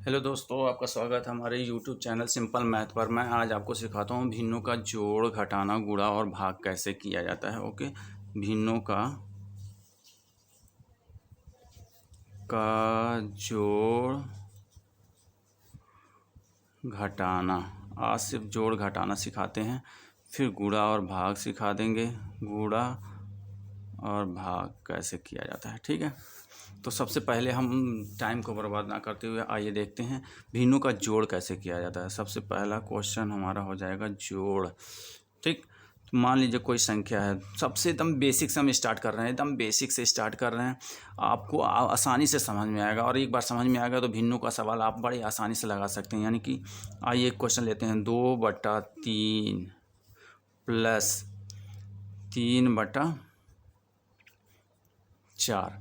Hello दोस्तों, आपका स्वागत है हमारे यूट्यूब चैनल सिंपल मैथ पर। मैं आज आपको सिखाता हूँ भिन्नों का जोड़, घटाना, गुणा और भाग कैसे किया जाता है। ओके, भिन्नों का जोड़, घटाना। आज सिर्फ जोड़ घटाना सिखाते हैं, फिर गुणा और भाग सिखा देंगे। गुणा और भाग कैसे किया जाता है, ठीक है। तो सबसे पहले हम टाइम को बर्बाद ना करते हुए आइए देखते हैं भिन्नों का जोड़ कैसे किया जाता है। सबसे पहला क्वेश्चन हमारा हो जाएगा जोड़, ठीक। तो मान लीजिए कोई संख्या है, सबसे एकदम बेसिक से हम स्टार्ट कर रहे हैं, एकदम बेसिक से स्टार्ट कर रहे हैं। आपको आसानी से समझ में आएगा, और एक बार समझ में आएगा तो भिन्नों का सवाल आप बड़े आसानी से लगा सकते हैं। यानी कि आइए एक क्वेश्चन लेते हैं, 2/3 प्लस 3/4।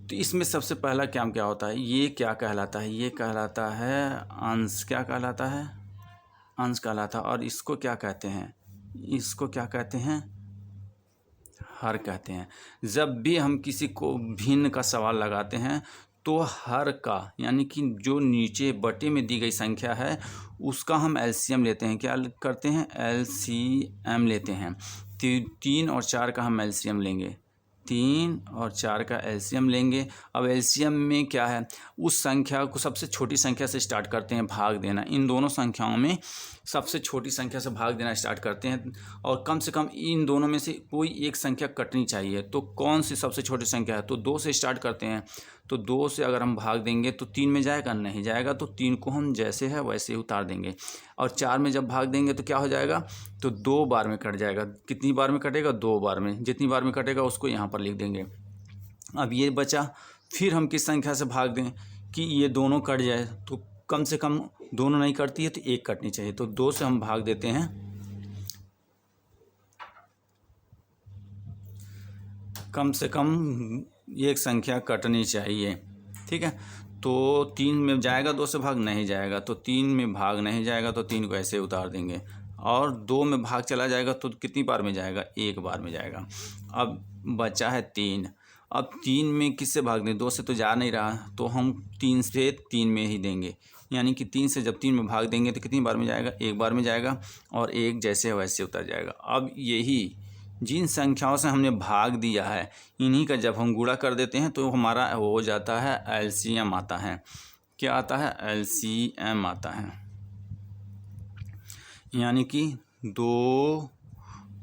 तो इसमें सबसे पहला क्या क्या होता है, ये क्या कहलाता है, ये कहलाता है अंश। क्या कहलाता है? अंश कहलाता है। और इसको क्या कहते हैं? इसको क्या कहते हैं? हर कहते हैं। जब भी हम किसी को भिन्न का सवाल लगाते हैं तो हर का, यानी कि जो नीचे बटे में दी गई संख्या है उसका हम एलसीएम लेते हैं। क्या करते हैं? एलसीएम लेते हैं। 3 और 4 का हम एलसीएम लेंगे। 3 और 4 का एलसीएम लेंगे। अब एलसीएम में क्या है, उस संख्या को सबसे छोटी संख्या से स्टार्ट करते हैं भाग देना। इन दोनों संख्याओं में सबसे छोटी संख्या से भाग देना स्टार्ट करते हैं, और कम से कम इन दोनों में से कोई एक संख्या कटनी चाहिए। तो कौन सी सबसे छोटी संख्या है? तो 2 से स्टार्ट करते हैं। तो 2 से अगर हम भाग देंगे तो 3 में जाएगा? नहीं जाएगा। तो 3 को हम जैसे है वैसे ही उतार देंगे। और 4 में जब भाग देंगे तो क्या हो जाएगा? तो 2 बार में कट जाएगा। कितनी बार में कटेगा? 2 बार में। जितनी बार में कटेगा उसको यहाँ पर लिख देंगे। अब ये बचा, फिर हम किस संख्या से भाग दें कि ये दोनों कट जाए? तो कम से कम दोनों नहीं कटती है तो एक कटनी चाहिए। तो 2 से हम भाग देते हैं। कम से कम एक संख्या कटनी चाहिए, ठीक है। तो 3 में जाएगा 2 से भाग? नहीं जाएगा। तो 3 में भाग नहीं जाएगा तो 3 को ऐसे उतार देंगे। और 2 में भाग चला जाएगा तो कितनी बार में जाएगा? एक बार में जाएगा। अब बचा है 3। अब 3 में किससे भाग दें? 2 से तो जा नहीं रहा, तो हम 3 से 3 में ही देंगे। यानी कि 3 से जब 3 में भाग देंगे तो कितनी बार में जाएगा? एक बार में जाएगा। और एक जैसे है वैसे उतर जाएगा। अब यही जिन संख्याओं से हमने भाग दिया है, इन्हीं का जब हम गुणा कर देते हैं तो हमारा हो जाता है एलसीएम आता है। क्या आता है? एलसीएम आता है। यानी कि 2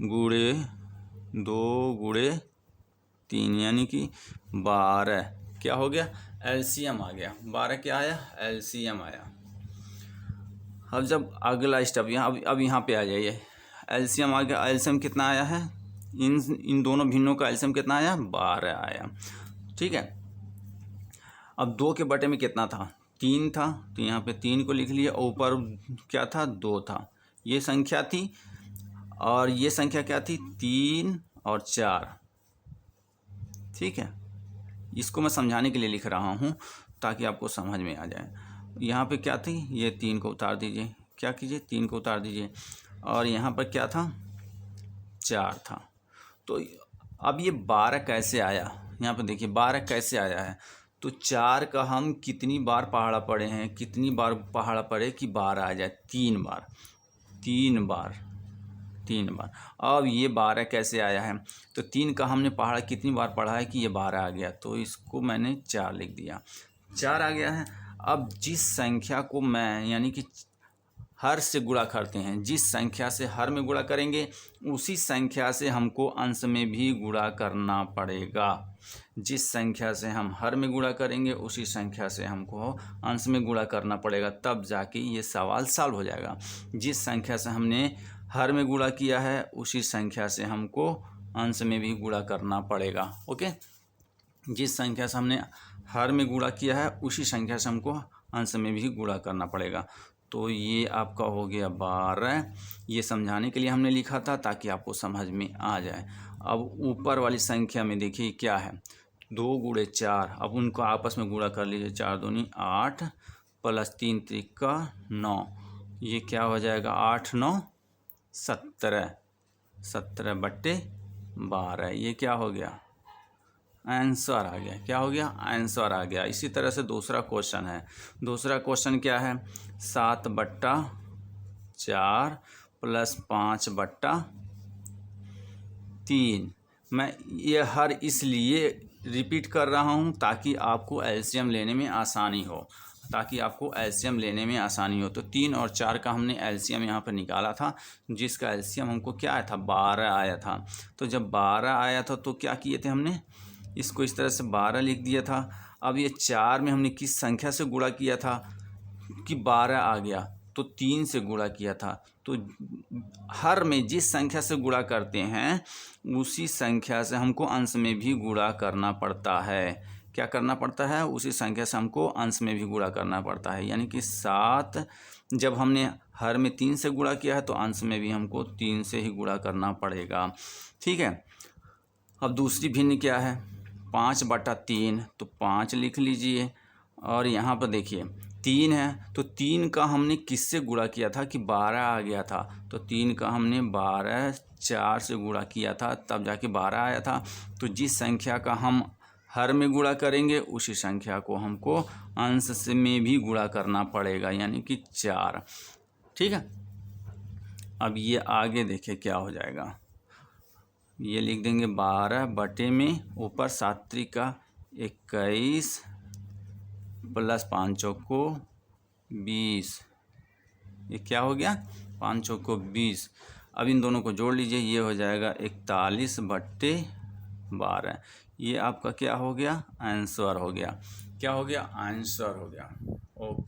गुणे 3 यानी कि 12। क्या हो गया? एलसीएम आ गया। 12 क्या आया? एलसीएम आया। अब जब अगला स्टेप अब यहाँ पे आ जाइए। एलसीएम आ गया। एलसीएम कितना आया है? इन दोनों भिन्नों का एलसीएम कितना आया? 12 आया, ठीक है। अब 2 के बटे में कितना था? 3 था, तो यहाँ पे 3 को लिख लिया। ऊपर क्या था? 2 था। ये संख्या थी, और ये संख्या क्या थी? 3 और 4, ठीक है। इसको मैं समझाने के लिए लिख रहा हूँ ताकि आपको समझ में आ जाए। यहाँ पे क्या थी? ये 3 को उतार दीजिए। क्या कीजिए? 3 को उतार दीजिए। और यहाँ पर क्या था? 4 था। तो अब ये 12 कैसे आया? यहाँ पर देखिए 12 कैसे आया है। तो 4 का हम कितनी बार पहाड़ा पढ़े हैं? कितनी बार पहाड़ा पढ़े कि 12 आ जाए? 3 बार। 3 बार। अब ये 12 कैसे आया है? तो 3 का हमने पहाड़ा कितनी बार पढ़ा है कि ये 12 आ गया? तो इसको मैंने 4 लिख दिया। 4 आ गया है। अब जिस संख्या को मैं, यानी कि हर से गुणा करते हैं, जिस संख्या से हर में गुणा करेंगे उसी संख्या से हमको अंश में भी गुणा करना पड़ेगा। जिस संख्या से हम हर में गुणा करेंगे उसी संख्या से हमको अंश में गुणा करना पड़ेगा, तब जाके ये सवाल सॉल्व हो जाएगा। जिस संख्या से हमने हर में गुणा किया है उसी संख्या से हमको अंश में भी गुणा करना पड़ेगा। ओके, जिस संख्या से हमने हर में गुणा किया है उसी संख्या से हमको अंश में भी गुणा करना पड़ेगा। तो ये आपका हो गया 12। ये समझाने के लिए हमने लिखा था ताकि आपको समझ में आ जाए। अब ऊपर वाली संख्या में देखिए क्या है? 2 गुणे 4। अब उनको आपस में गुणा कर लीजिए। 4 दूनी 8 प्लस 3 त्रिका 9। ये क्या हो जाएगा? 8 9 17। 17/12। ये क्या हो गया? आंसर आ गया। क्या हो गया? आंसर आ गया। इसी तरह से दूसरा क्वेश्चन है। दूसरा क्वेश्चन क्या है? 7/4 + 5/3। मैं ये हर इसलिए रिपीट कर रहा हूँ ताकि आपको एलसीएम लेने में आसानी हो, तो 3 और 4 का हमने एलसीएम यहाँ पर निकाला था, जिसका एलसीएम हमको क्या आया था? 12 आया था। तो जब 12 आया था तो क्या किए थे हमने? इसको इस तरह से 12 लिख दिया था। अब ये 4 में हमने किस संख्या से गुणा किया था कि 12 आ गया? तो 3 से गुणा किया था। तो हर में जिस संख्या से गुणा करते हैं उसी संख्या से हमको अंश में भी गुणा करना पड़ता है। क्या करना पड़ता है? उसी संख्या से हमको अंश में भी गुणा करना पड़ता है। यानी कि 7 जब हमने हर में 3 से गुणा किया है तो अंश में भी हमको 3 से ही गुणा करना पड़ेगा। ठीक है। अब दूसरी भिन्न क्या है? 5/3, तो 5 लिख लीजिए। और यहाँ पर देखिए 3 है, तो 3 का हमने किससे गुणा किया था कि 12 आ गया था? तो 3 का हमने 12 4 से गुणा किया था, तब जाके 12 आया था। तो जिस संख्या का हम हर में गुणा करेंगे उसी संख्या को हमको अंश से में भी गुणा करना पड़ेगा, यानी कि 4। ठीक है। अब ये आगे देखिए क्या हो जाएगा। ये लिख देंगे 12 बटे में ऊपर 7 त्रिका 21 + 5 चौको 20। ये क्या हो गया? 5 चौको 20। अब इन दोनों को जोड़ लीजिए, ये हो जाएगा 41/12। ये आपका क्या हो गया? आंसर हो गया। क्या हो गया? आंसर हो गया। ओके।